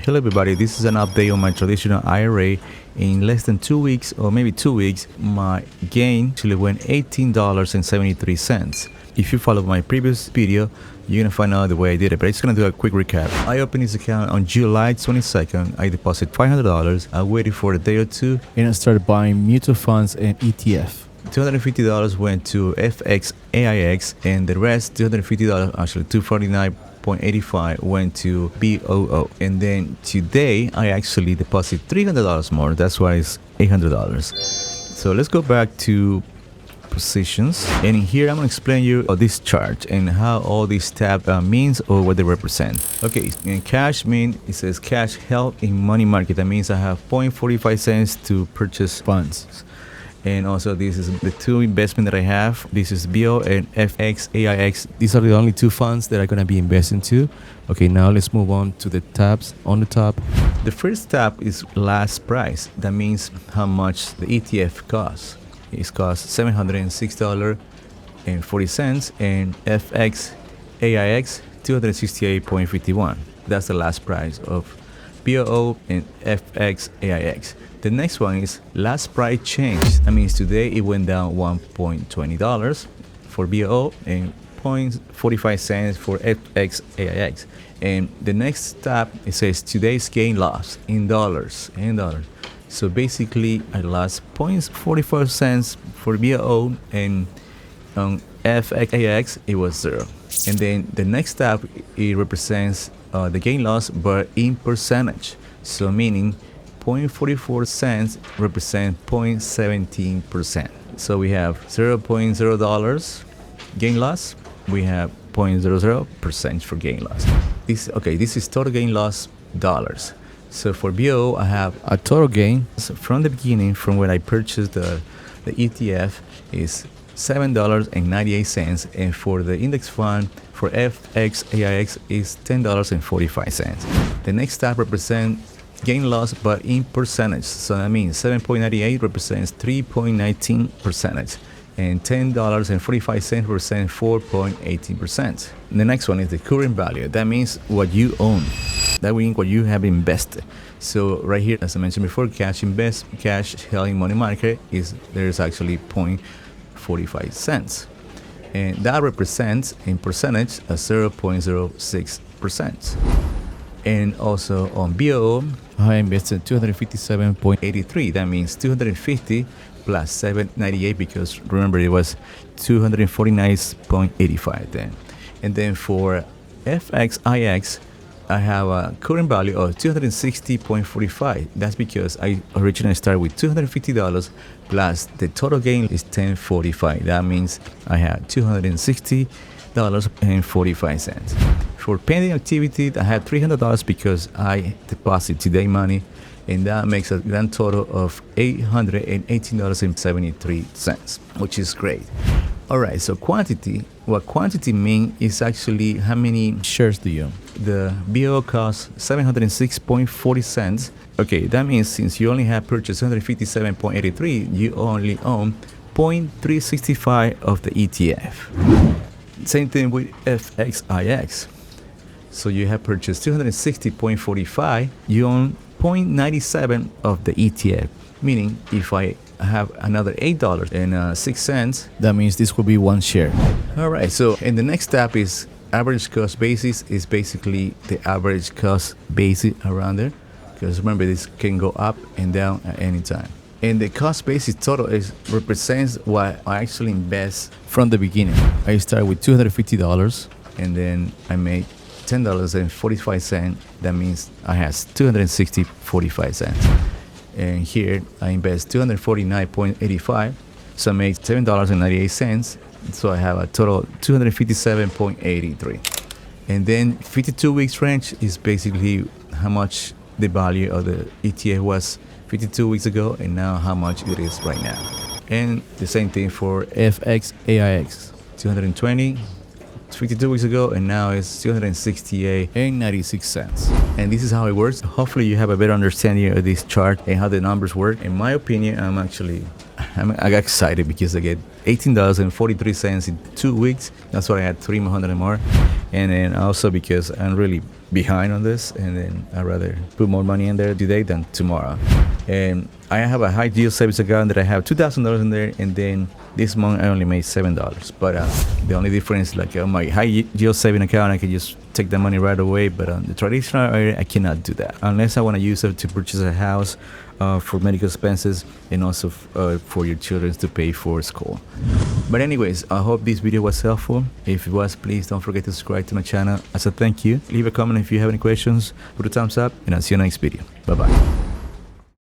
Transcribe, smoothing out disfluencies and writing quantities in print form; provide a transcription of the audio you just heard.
Hello everybody, this is an update on my traditional IRA. In less than 2 weeks, or maybe 2 weeks, my gain actually went $18.73. If you follow my previous video, you're gonna find out the way I did it, but I'm just gonna do a quick recap. I opened this account on July 22nd. I deposited $500. I waited for a day or two, and I started buying mutual funds and ETF. $250 went to FXAIX, and the rest, $250, actually $249.85, went to BOO. And then today I actually deposited $300 more. That's why it's $800. So let's go back to positions, and in here I'm going to explain you this chart and how all these tab means or what they represent. Okay, in cash mean, it says cash held in money market. That means I have 0.45 cents to purchase funds. And also this is the two investment that I have. This is BO and FXAIX. These are the only two funds that I'm going to be investing to. Okay, now let's move on to the tabs on the top. The first tab is last price. That means how much the ETF costs. It costs $706.40, and FXAIX $268.51. That's the last price of BOO and FXAIX. The next one is last price change. That means today it went down $1.20 for BOO and 0.45 cents for FXAIX. And the next tab, it says today's gain loss in dollars. So basically I lost 0.44 cents for BOO, and on FXAIX it was 0. And then the next tab, it represents the gain loss but in percentage. So meaning 0.44 cents represent 0.17%. So we have $0.0 gain loss. We have 0.00% for gain loss. This is total gain loss dollars. So for BO, I have a total gain from the beginning, from when I purchased the ETF, is $7.98, and for the index fund for FXAIX is $10.45. The next tab represents gain loss but in percentage. So that means 7.98 represents 3.19%, and $10.45 represents 4.18%. The next one is the current value. That means what you own. That means what you have invested. So right here, as I mentioned before, cash held in money market there's actually 0.45 cents, and that represents in percentage a 0.06%. And also on BOO, I invested $257.83. That means 250 plus 798, because remember it was 249.85 then. And then for FXAIX, I have a current value of $260.45. That's because I originally started with $250 plus the total gain is $10.45. That means I had $260.45. For pending activity, I had $300 because I deposited today money, and that makes a grand total of $818.73, which is great. All right, so quantity. What quantity mean is actually how many shares do you own. The BO costs 706.40 cents. Okay, that means since you only have purchased 157.83, you only own 0.365 of the ETF. Same thing with FXAIX. So you have purchased 260.45, you own 0.97 of the ETF. Meaning if I have another $8.06, that means this will be one share. All right, so and the next step is average cost basis. Is basically the average cost basis around there, because remember this can go up and down at any time. And the cost basis total represents what I actually invest from the beginning. I started with $250, and then I made $10.45. That means I have $260.45. And here I invest $249.85, so I make $7.98. So I have a total $257.83. And then 52 weeks range is basically how much the value of the ETF was 52 weeks ago, and now how much it is right now. And the same thing for FXAIX, 220 52 weeks ago, and now it's $268.96. And this is how it works. Hopefully you have a better understanding of this chart and how the numbers work. In my opinion, I got excited because I get $18.43 in 2 weeks. That's why I had $300 more. And then also because I'm really behind on this, and then I'd rather put more money in there today than tomorrow. And I have a high yield savings account that I have $2,000 in there, and then this month I only made $7. But the only difference, like on my high yield saving account, I can just take the money right away. But on the traditional IRA, I cannot do that unless I want to use it to purchase a house, for medical expenses, and also for your children to pay for school. But anyways, I hope this video was helpful. If it was, please don't forget to subscribe to my channel as a thank you. Leave a comment if you have any questions, put a thumbs up, and I'll see you in the next video. Bye bye.